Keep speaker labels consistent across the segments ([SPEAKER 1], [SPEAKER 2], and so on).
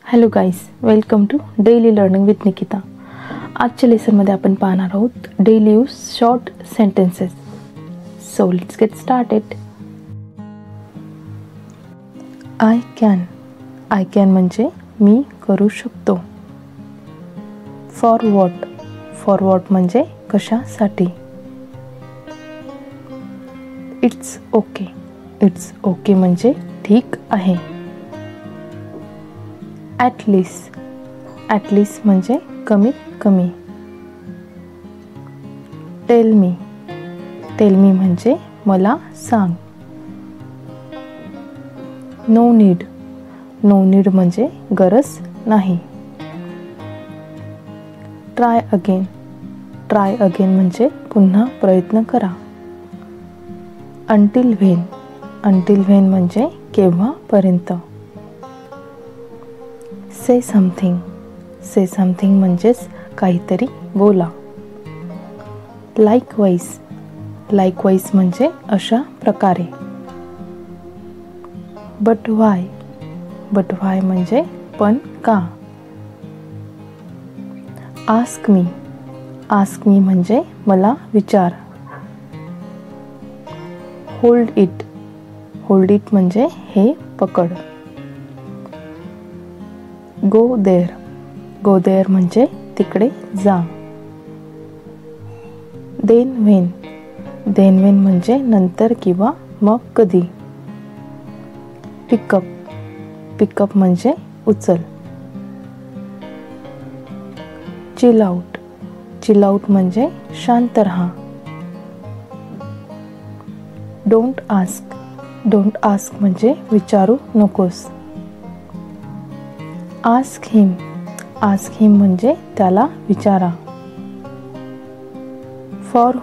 [SPEAKER 1] Hello guys, welcome to daily learning with Nikita. आजच्या लेसनमध्ये आपण पाहणार आहोत daily use short sentences. So let's get started. I can म्हणजे मी करू शकतो. फॉर वॉट म्हणजे कशासाठी. इट्स ओके म्हणजे ठीक आहे. ॲट लीस्ट म्हणजे कमीत कमी. टेल मी म्हणजे मला सांग. नो नीड म्हणजे गरज नाही. ट्राय अगेन म्हणजे पुन्हा प्रयत्न करा. अंटिल व्हेन म्हणजे केव्हापर्यंत. से समथिंग म्हणजेच काहीतरी बोला. लाईकवाईज म्हणजे अशा प्रकारे. बट व्हाय म्हणजे पण का. आस्क मी म्हणजे मला विचार. होल्ड इट म्हणजे हे पकड. गो देअर म्हणजे तिकडे जा. देन व्हेन म्हणजे नंतर किंवा मग कधी. पिकअप म्हणजे उचल. चिल आउट म्हणजे शांत रहा. डोंट आस्क म्हणजे विचारू नकोस. आस्क हिम म्हणजे त्याला विचारा. फॉर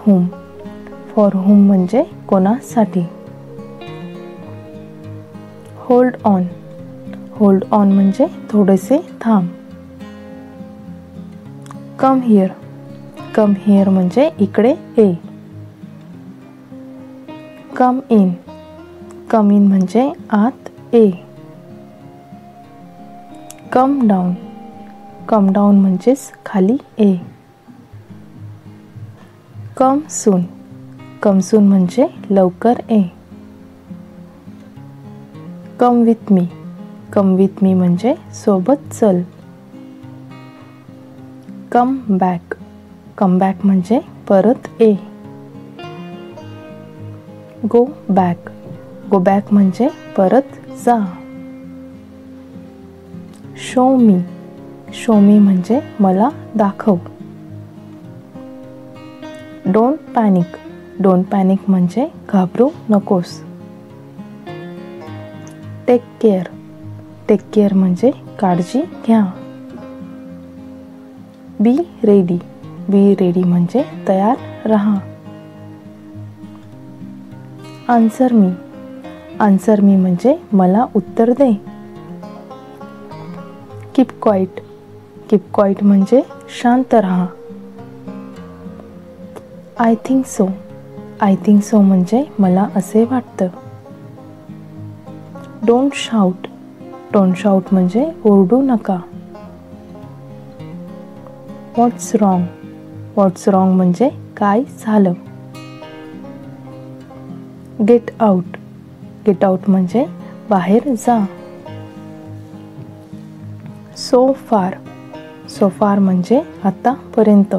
[SPEAKER 1] होम म्हणजे कोणासाठी. होल्ड ऑन म्हणजे थोडेसे थांब. कम हिअर म्हणजे इकडे ये. कम इन म्हणजे आत ये. कम डाऊन म्हणजेच खाली ये. कम सून म्हणजे लवकर ये. कम विथ मी म्हणजे सोबत चल. कम बॅक म्हणजे परत ये. गो बॅक म्हणजे परत जा. शो मी म्हणजे मला दाखव. डोंट पॅनिक म्हणजे घाबरू नकोस. टेक केअर म्हणजे काळजी घ्या. बी रेडी म्हणजे तयार रहा. आन्सर मी म्हणजे मला उत्तर दे. कीप क्वाइट म्हणजे शांत रहा. आय थिंक सो म्हणजे मला असे वाटतं. डोंट शाउट म्हणजे ओरडू नका. व्हॉट्स रॉंग म्हणजे काय झालं. गेट आउट म्हणजे बाहेर जा. सो फार म्हणजे आतापर्यंत.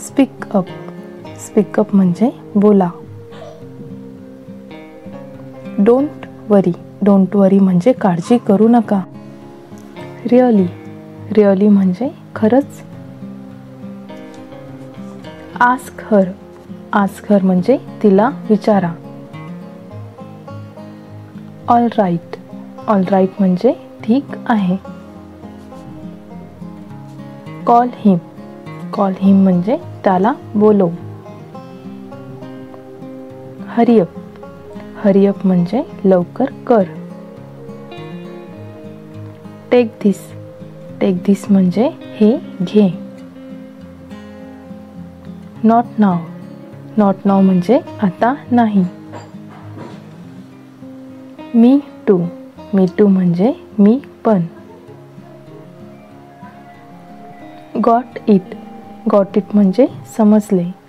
[SPEAKER 1] स्पीक अप म्हणजे बोला. डोंट वरी म्हणजे काळजी करू नका. रिअली म्हणजे खरंच. आस्क हर म्हणजे तिला विचारा. ऑल राईट म्हणजे ठीक आहे. कॉल हिम म्हणजे त्याला बोलव. हरी अप म्हणजे लवकर कर. टेक धिस म्हणजे हे घे. नॉट नाव म्हणजे आता नाही. मी मी टू म्हणजे मी पण. गॉट इट म्हणजे समजले.